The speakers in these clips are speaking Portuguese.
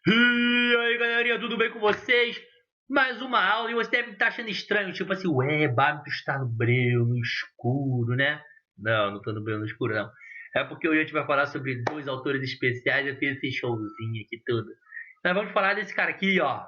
E aí, galerinha, tudo bem com vocês? Mais uma aula e você deve estar achando estranho, tipo assim, ué, Bárbaro está no breu, no escuro, né? Não, não tô no breu, no escuro, não. É porque hoje a gente vai falar sobre dois autores especiais, eu fiz esse showzinho aqui tudo. Nós vamos falar desse cara aqui, ó.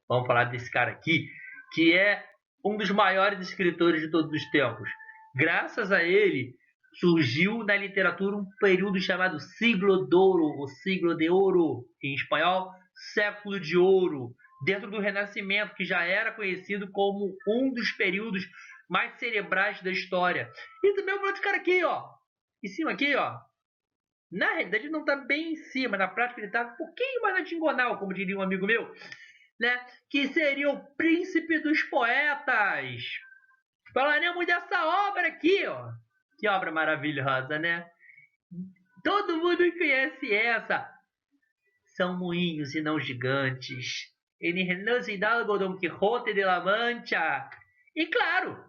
Vamos falar desse cara aqui, que é um dos maiores escritores de todos os tempos. Graças a ele, surgiu na literatura um período chamado Siglo de Ouro, ou Siglo de Ouro, em espanhol, Século de Ouro, dentro do Renascimento, que já era conhecido como um dos períodos mais cerebrais da história. E também o outro cara aqui, ó, em cima aqui, ó. Na realidade, ele não está bem em cima, na prática, ele está um pouquinho mais na diagonal, como diria um amigo meu, né? Que seria o príncipe dos poetas. Falaremos dessa obra aqui, ó. Que obra maravilhosa, né? Todo mundo conhece essa. São moinhos e não gigantes. Ele renasce Hidalgo Don Quixote de la Mancha. E claro,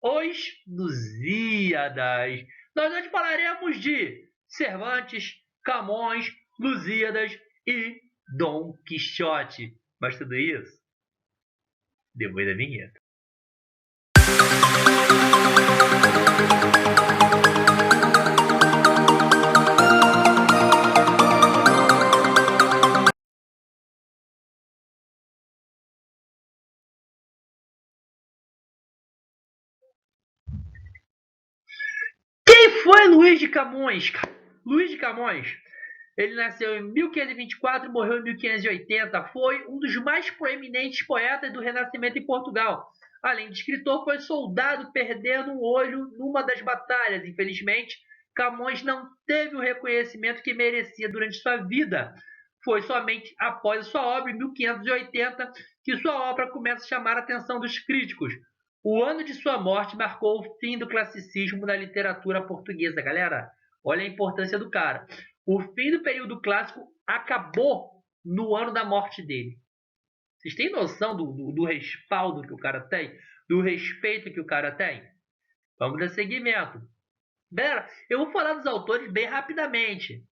os Lusíadas. Nós hoje falaremos de Cervantes, Camões, Lusíadas e Dom Quixote. Mas tudo isso depois da vinheta. Quem foi Luís de Camões? Luís de Camões, ele nasceu em 1524 e morreu em 1580. Foi um dos mais proeminentes poetas do Renascimento em Portugal. Além de escritor, foi soldado perdendo um olho numa das batalhas. Infelizmente, Camões não teve o reconhecimento que merecia durante sua vida. Foi somente após sua obra, em 1580, que sua obra começa a chamar a atenção dos críticos. O ano de sua morte marcou o fim do classicismo na literatura portuguesa. Galera, olha a importância do cara. O fim do período clássico acabou no ano da morte dele. Vocês têm noção do respaldo que o cara tem? Do respeito que o cara tem? Vamos dar seguimento. Galera, eu vou falar dos autores bem rapidamente.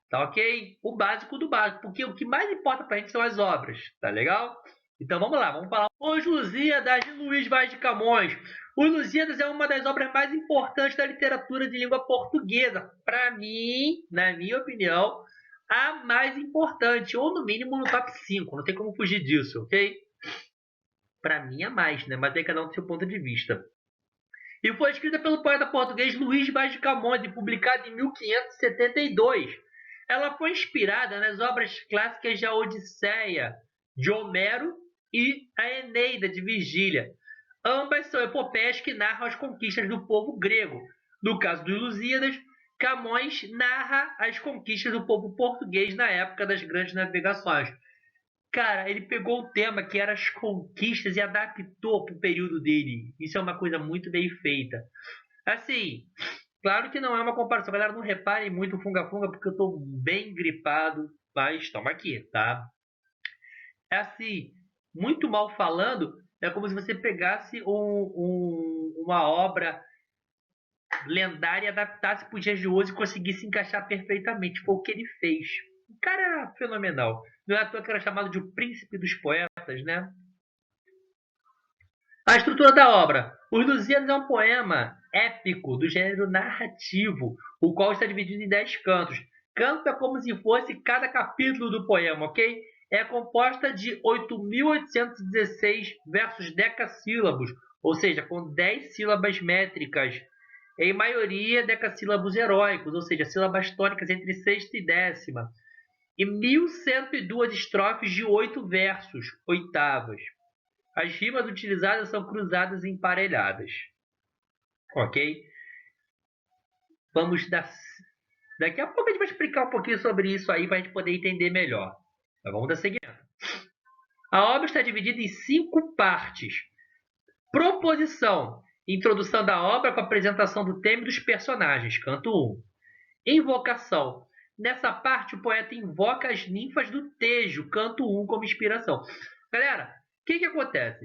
Tá ok? O básico do básico. Porque o que mais importa pra gente são as obras. Tá legal? Então vamos lá, vamos falar. Os Lusíadas de Luís Vaz de Camões. Os Lusíadas é uma das obras mais importantes da literatura de língua portuguesa. Para mim, na minha opinião, a mais importante, ou no mínimo no top 5. Não tem como fugir disso, ok? Para mim é mais, né? Mas tem cada um do seu ponto de vista. E foi escrita pelo poeta português Luís Vaz de Camões e publicada em 1572. Ela foi inspirada nas obras clássicas de A Odisseia, de Homero, e A Eneida, de Virgília. Ambas são epopeias que narram as conquistas do povo grego. No caso dos Lusíadas, Camões narra as conquistas do povo português na época das grandes navegações. Cara, ele pegou o tema que era as conquistas e adaptou para o período dele. Isso é uma coisa muito bem feita. Assim, claro que não é uma comparação. Galera, não reparem muito o funga-funga, porque eu tô bem gripado. Mas estamos aqui, tá? É assim, muito mal falando, é como se você pegasse uma obra lendária e adaptasse para os dias de hoje e conseguisse encaixar perfeitamente. Foi o que ele fez. O cara era fenomenal. Não é à toa que era chamado de o príncipe dos poetas, né? A estrutura da obra. Os Lusíadas é um poema épico do gênero narrativo, o qual está dividido em 10 cantos. Canto é como se fosse cada capítulo do poema, ok? É composta de 8.816 versos decassílabos, ou seja, com 10 sílabas métricas. Em maioria, decassílabos heróicos, ou seja, sílabas tônicas entre sexta e décima. E 1.102 estrofes de 8 versos, oitavas. As rimas utilizadas são cruzadas e emparelhadas. Ok? Vamos dar. Daqui a pouco a gente vai explicar um pouquinho sobre isso aí para a gente poder entender melhor. Mas vamos dar seguimento. A obra está dividida em 5 partes. Proposição. Introdução da obra com a apresentação do tema e dos personagens. Canto 1. Invocação. Nessa parte, o poeta invoca as ninfas do Tejo, canto 1, como inspiração. Galera, o que acontece?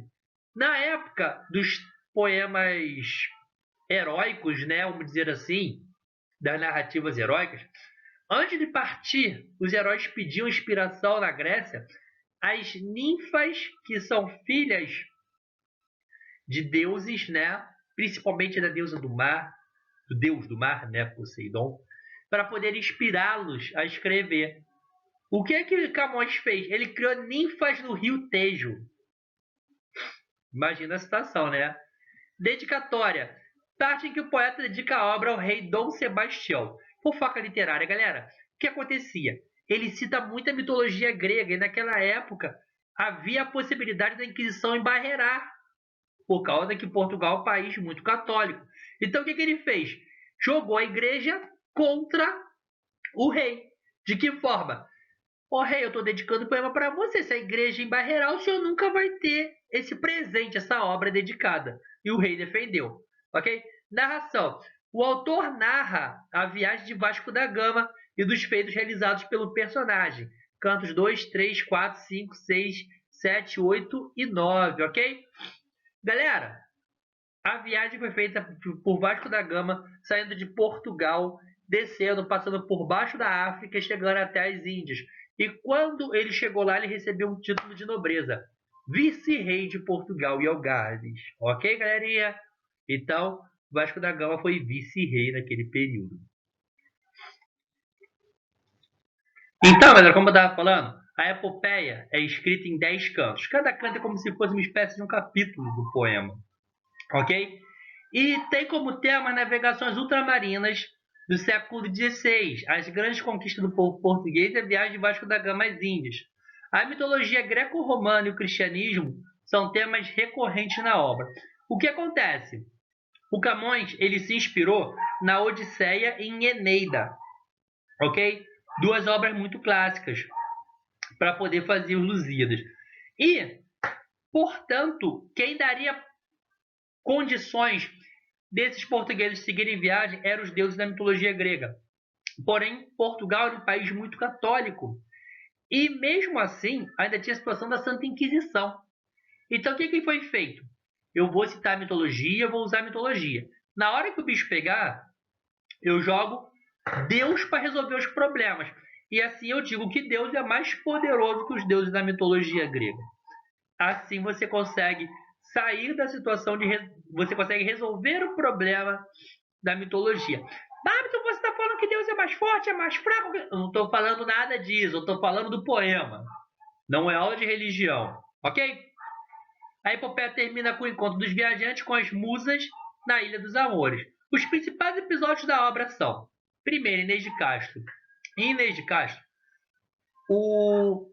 Na época dos poemas heróicos, né, vamos dizer assim, das narrativas heróicas, Antes de partir, os heróis pediam inspiração na Grécia às ninfas, que são filhas de deuses, né? Principalmente da deusa do mar, do deus do mar, né? Poseidon, para poder inspirá-los a escrever. O que Camões fez? Ele criou ninfas no rio Tejo. Imagina a situação, né? Dedicatória. Parte em que o poeta dedica a obra ao rei Dom Sebastião. Fofoca literária, galera. O que acontecia? Ele cita muita mitologia grega e naquela época havia a possibilidade da Inquisição embarrear, por causa que Portugal é um país muito católico. Então o que ele fez? Jogou a igreja contra o rei. De que forma? Ó rei, eu estou dedicando o poema para você. Se a igreja embarrear, o senhor nunca vai ter esse presente, essa obra dedicada. E o rei defendeu. Ok? Narração. O autor narra a viagem de Vasco da Gama e dos feitos realizados pelo personagem. Cantos 2, 3, 4, 5, 6, 7, 8 e 9, ok? Galera, a viagem foi feita por Vasco da Gama, saindo de Portugal, descendo, passando por baixo da África e chegando até as Índias. E quando ele chegou lá, ele recebeu um título de nobreza, vice-rei de Portugal e Algarves. Ok, galerinha? Então, Vasco da Gama foi vice-rei naquele período. Então, galera, como eu estava falando, a epopeia é escrita em 10 cantos. Cada canto é como se fosse uma espécie de um capítulo do poema. Ok? E tem como tema navegações ultramarinas do século XVI, as grandes conquistas do povo português e a viagem de Vasco da Gama às Índias. A mitologia greco-romana e o cristianismo são temas recorrentes na obra. O que acontece? O Camões ele se inspirou na Odisseia e em Eneida, ok? Duas obras muito clássicas para poder fazer os Lusíadas. E, portanto, quem daria condições desses portugueses seguirem viagem eram os deuses da mitologia grega. Porém, Portugal era um país muito católico. E mesmo assim, ainda tinha a situação da Santa Inquisição. Então, o que foi feito? Eu vou citar a mitologia, eu vou usar a mitologia. Na hora que o bicho pegar, eu jogo Deus para resolver os problemas. E assim eu digo que Deus é mais poderoso que os deuses da mitologia grega. Assim você consegue sair da situação de... Você consegue resolver o problema da mitologia. Então você está falando que Deus é mais forte, é mais fraco? Eu não estou falando nada disso, eu estou falando do poema. Não é aula de religião, ok? A epopeia termina com o encontro dos viajantes com as musas na Ilha dos Amores. Os principais episódios da obra são: primeiro, Inês de Castro. Em Inês de Castro, o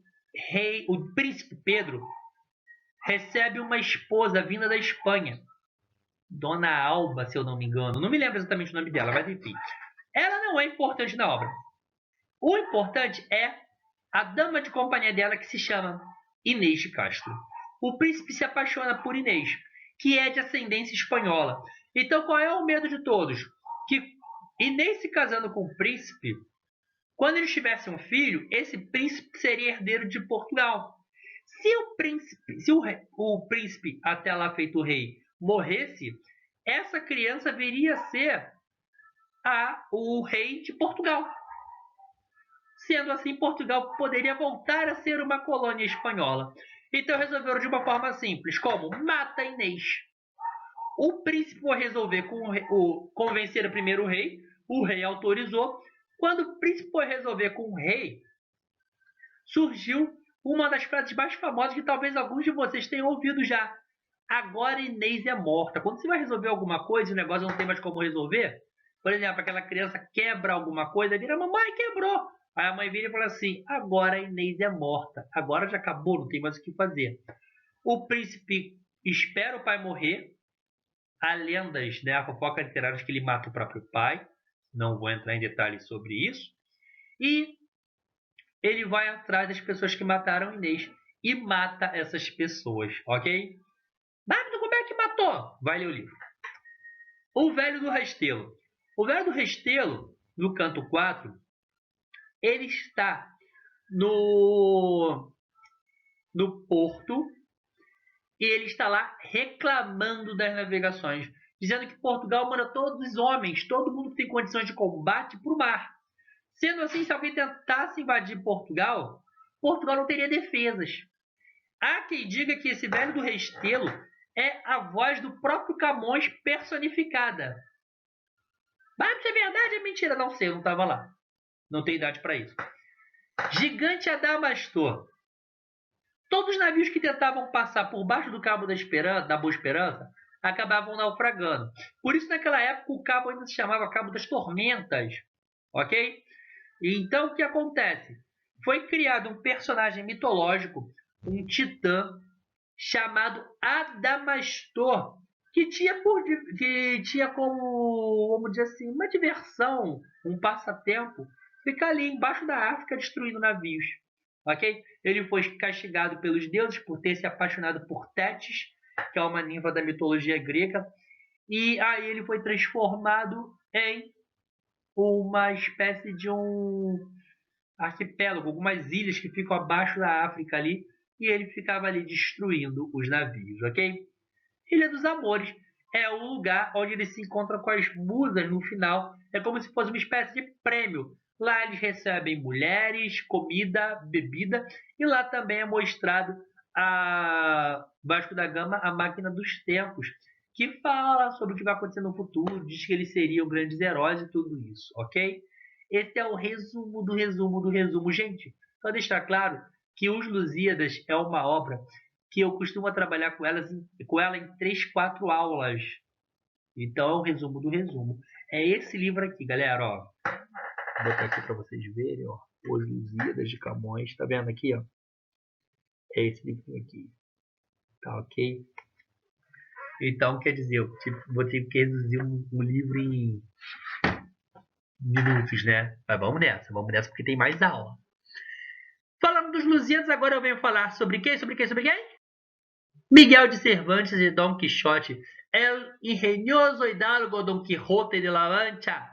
príncipe Pedro recebe uma esposa vinda da Espanha, Dona Alba, se eu não me engano. Não me lembro exatamente o nome dela, mas enfim. Ela não é importante na obra. O importante é a dama de companhia dela, que se chama Inês de Castro. O príncipe se apaixona por Inês, que é de ascendência espanhola. Então, qual é o medo de todos? Que Inês se casando com o príncipe, quando eles tivessem um filho, esse príncipe seria herdeiro de Portugal. Se o príncipe, até lá feito rei, morresse, essa criança viria a ser o rei de Portugal. Sendo assim, Portugal poderia voltar a ser uma colônia espanhola. Então resolveram de uma forma simples, como mata Inês. O príncipe foi resolver convencer primeiro o rei autorizou. Quando o príncipe foi resolver com o rei, surgiu uma das frases mais famosas que talvez alguns de vocês tenham ouvido já. Agora Inês é morta. Quando você vai resolver alguma coisa e o negócio não tem mais como resolver, por exemplo, aquela criança quebra alguma coisa, vira, mamãe quebrou. Aí a mãe vira e fala assim, agora a Inês é morta. Agora já acabou, não tem mais o que fazer. O príncipe espera o pai morrer. Há lendas, né, a fofoca literária, que ele mata o próprio pai. Não vou entrar em detalhes sobre isso. E ele vai atrás das pessoas que mataram Inês e mata essas pessoas, ok? Mas como é que matou? Vai ler o livro. O Velho do Restelo. O Velho do Restelo, no canto 4, ele está no porto e ele está lá reclamando das navegações, dizendo que Portugal manda todos os homens, todo mundo que tem condições de combate, para o mar. Sendo assim, se alguém tentasse invadir Portugal, Portugal não teria defesas. Há quem diga que esse velho do Restelo é a voz do próprio Camões personificada. Mas se é verdade, é mentira. Não sei, eu não estava lá. Não tenho idade para isso. Gigante Adamastor. Todos os navios que tentavam passar por baixo do Cabo da Boa Esperança acabavam naufragando. Por isso, naquela época, o cabo ainda se chamava Cabo das Tormentas. Ok? Então, o que acontece? Foi criado um personagem mitológico, um titã, chamado Adamastor, que tinha como, vamos dizer assim, uma diversão, um passatempo, ficar ali embaixo da África destruindo navios. Ok? Ele foi castigado pelos deuses por ter se apaixonado por Tétis, que é uma ninfa da mitologia grega, e aí ele foi transformado em uma espécie de um arquipélago, algumas ilhas que ficam abaixo da África ali, e ele ficava ali destruindo os navios, ok? Ilha dos Amores é o lugar onde ele se encontra com as musas no final, é como se fosse uma espécie de prêmio. Lá eles recebem mulheres, comida, bebida, e lá também é mostrado a Vasco da Gama, a máquina dos tempos, que fala sobre o que vai acontecer no futuro, diz que eles seriam grandes heróis e tudo isso, ok? Esse é o resumo do resumo do resumo. Gente, só deixar claro que Os Lusíadas é uma obra que eu costumo trabalhar com ela em 3, 4 aulas. Então é o resumo do resumo. É esse livro aqui, galera, ó. Vou botar aqui para vocês verem, ó. Os Lusíadas de Camões, tá vendo aqui, ó? É esse livro aqui. Tá ok? Então, quer dizer, eu vou ter que reduzir um livro em minutos, né? Mas vamos nessa porque tem mais aula. Falando dos Lusíadas, agora eu venho falar sobre quem? Sobre quem? Sobre quem? Miguel de Cervantes e Don Quixote. El ingenioso hidalgo Don Quixote de la Mancha.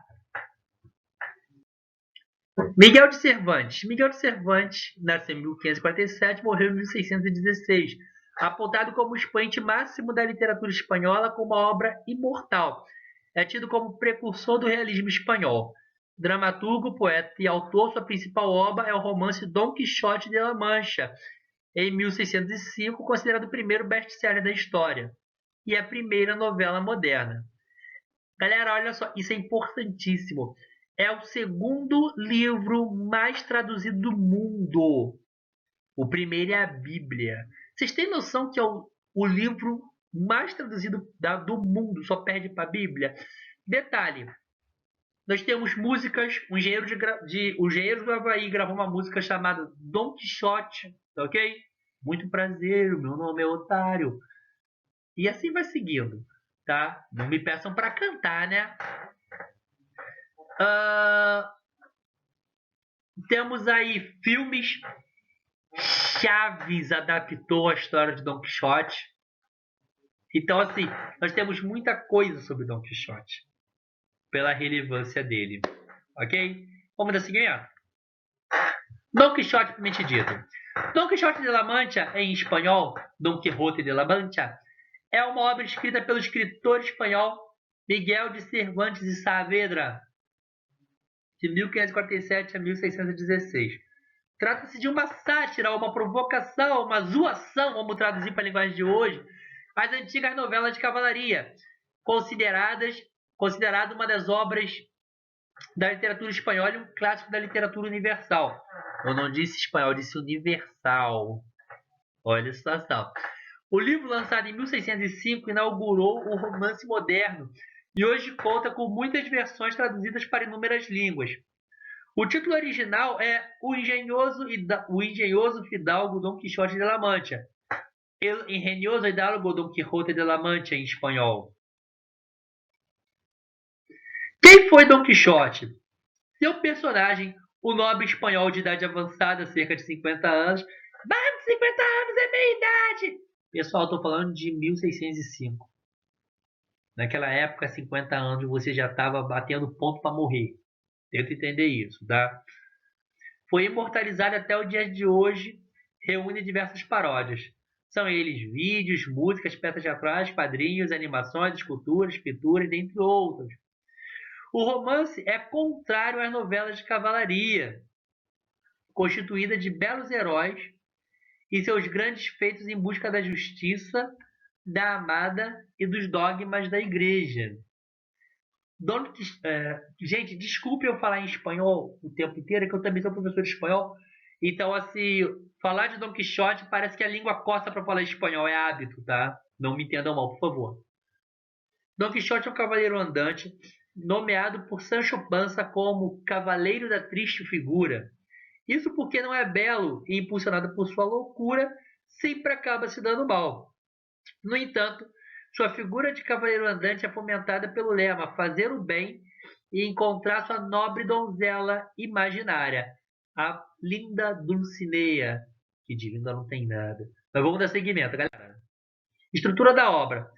Miguel de Cervantes. Miguel de Cervantes nasceu em 1547 e morreu em 1616. Apontado como o expoente máximo da literatura espanhola com uma obra imortal. É tido como precursor do realismo espanhol. Dramaturgo, poeta e autor, sua principal obra é o romance Don Quixote de la Mancha, em 1605, considerado o primeiro best-seller da história e a primeira novela moderna. Galera, olha só, isso é importantíssimo. É o segundo livro mais traduzido do mundo. O primeiro é a Bíblia. Vocês têm noção que é o livro mais traduzido do mundo, só perde para a Bíblia? Detalhe, nós temos músicas, o Engenheiro do Havaí gravou uma música chamada Don Quixote, ok? Muito prazer, meu nome é Otário. E assim vai seguindo, tá? Não me peçam para cantar, né? Temos aí filmes. Chaves adaptou a história de Don Quixote. Então, assim, nós temos muita coisa sobre Don Quixote pela relevância dele, ok? Vamos dar seguimento. Don Quixote, propriamente dito. Don Quixote de la Mancha, em espanhol, Don Quixote de la Mancha, é uma obra escrita pelo escritor espanhol Miguel de Cervantes e Saavedra, de 1547 a 1616. Trata-se de uma sátira, uma provocação, uma zoação, vamos traduzir para a linguagem de hoje, às antigas novelas de cavalaria, considerada uma das obras da literatura espanhola e um clássico da literatura universal. Eu não disse espanhol, eu disse universal. Olha a situação. O livro, lançado em 1605, inaugurou o romance moderno e hoje conta com muitas versões traduzidas para inúmeras línguas. O título original é O Engenhoso Fidalgo Don Quixote de la Mancha. El Ingenioso Hidalgo Don Quixote de la Mancha, em espanhol. Quem foi Don Quixote? Seu personagem, o nobre espanhol de idade avançada, cerca de 50 anos. Vamos, 50 anos é meia idade! Pessoal, estou falando de 1605. Naquela época, 50 anos, você já estava batendo ponto para morrer. Tenta entender isso, tá? Foi imortalizado até o dia de hoje, reúne diversas paródias. São eles vídeos, músicas, peças teatrais, quadrinhos, animações, esculturas, pinturas, dentre outros. O romance é contrário às novelas de cavalaria, constituída de belos heróis e seus grandes feitos em busca da justiça, da amada e dos dogmas da igreja. Gente, desculpe eu falar em espanhol o tempo inteiro, que eu também sou professor de espanhol. Então, assim, falar de Don Quixote parece que a língua coça para falar espanhol, é hábito, tá? Não me entendam mal, por favor. Don Quixote é um cavaleiro andante, nomeado por Sancho Panza como Cavaleiro da Triste Figura. Isso porque não é belo e impulsionado por sua loucura, sempre acaba se dando mal. No entanto, sua figura de cavaleiro andante é fomentada pelo lema fazer o bem e encontrar sua nobre donzela imaginária, a linda Dulcinea, que de linda não tem nada. Mas vamos dar seguimento, galera. Estrutura da obra.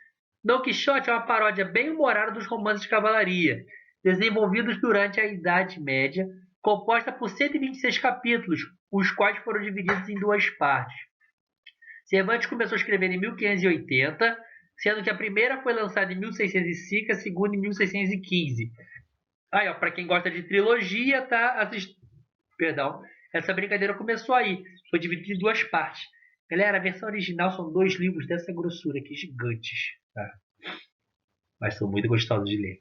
Don Quixote é uma paródia bem-humorada dos romances de cavalaria, desenvolvidos durante a Idade Média, composta por 126 capítulos, os quais foram divididos em duas partes. Cervantes começou a escrever em 1580, sendo que a primeira foi lançada em 1605 e a segunda em 1615. Aí, ó, para quem gosta de trilogia, tá? Perdão, essa brincadeira começou aí, foi dividida em duas partes. Galera, a versão original são 2 livros dessa grossura aqui, gigantes, tá? Mas são muito gostosos de ler.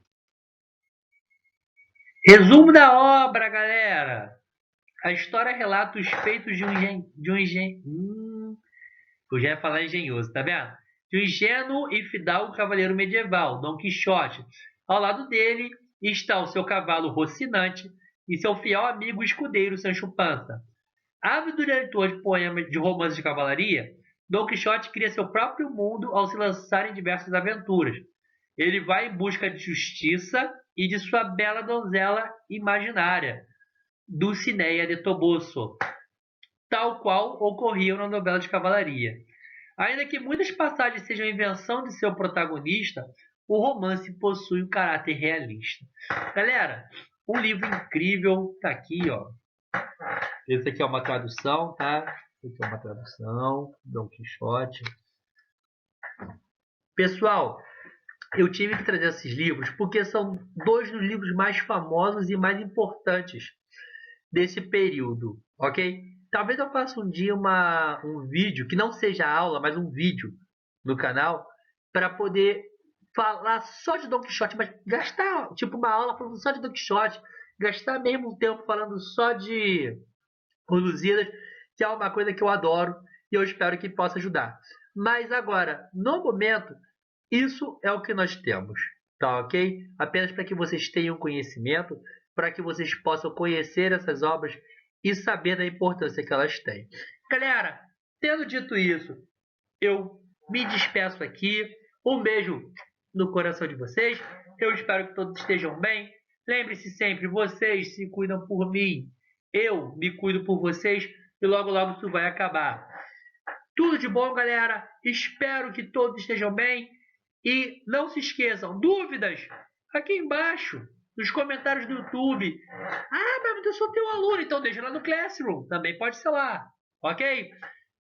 Resumo da obra, galera. A história relata os feitos de um eu já ia falar engenhoso, tá vendo? De um ingênuo e fidalgo cavaleiro medieval, Dom Quixote. Ao lado dele está o seu cavalo Rocinante e seu fiel amigo escudeiro Sancho Panza. Ávido leitor de poemas de romances de cavalaria, Dom Quixote cria seu próprio mundo ao se lançar em diversas aventuras. Ele vai em busca de justiça e de sua bela donzela imaginária, Dulcinea de Toboso, tal qual ocorriam na novela de cavalaria. Ainda que muitas passagens sejam invenção de seu protagonista, o romance possui um caráter realista. Galera, um livro incrível, tá aqui, ó. Esse aqui é uma tradução, tá? Esse aqui é uma tradução, Don Quixote. Pessoal, eu tive que trazer esses livros porque são 2 dos livros mais famosos e mais importantes desse período, ok? Talvez eu faça um dia um vídeo, que não seja aula, mas um vídeo no canal, para poder falar só de Don Quixote, mas gastar tipo uma aula falando só de Don Quixote, gastar mesmo um tempo falando só de Lusíadas, que é uma coisa que eu adoro e eu espero que possa ajudar. Mas agora, no momento, isso é o que nós temos, tá ok? Apenas para que vocês tenham conhecimento, para que vocês possam conhecer essas obras e saber da importância que elas têm. Galera, tendo dito isso, eu me despeço aqui. Um beijo no coração de vocês. Eu espero que todos estejam bem. Lembre-se sempre, vocês se cuidam por mim. Eu me cuido por vocês e logo logo isso vai acabar. Tudo de bom, galera. Espero que todos estejam bem. E não se esqueçam, dúvidas aqui embaixo, nos comentários do YouTube. Ah, mas eu sou teu aluno, então deixa lá no Classroom. Também pode ser lá, ok?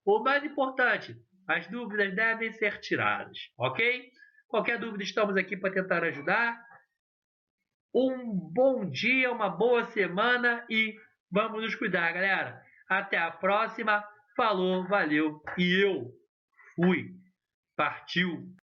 O mais importante, as dúvidas devem ser tiradas, ok? Qualquer dúvida, estamos aqui para tentar ajudar. Um bom dia, uma boa semana e vamos nos cuidar, galera. Até a próxima. Falou, valeu e eu fui. Partiu.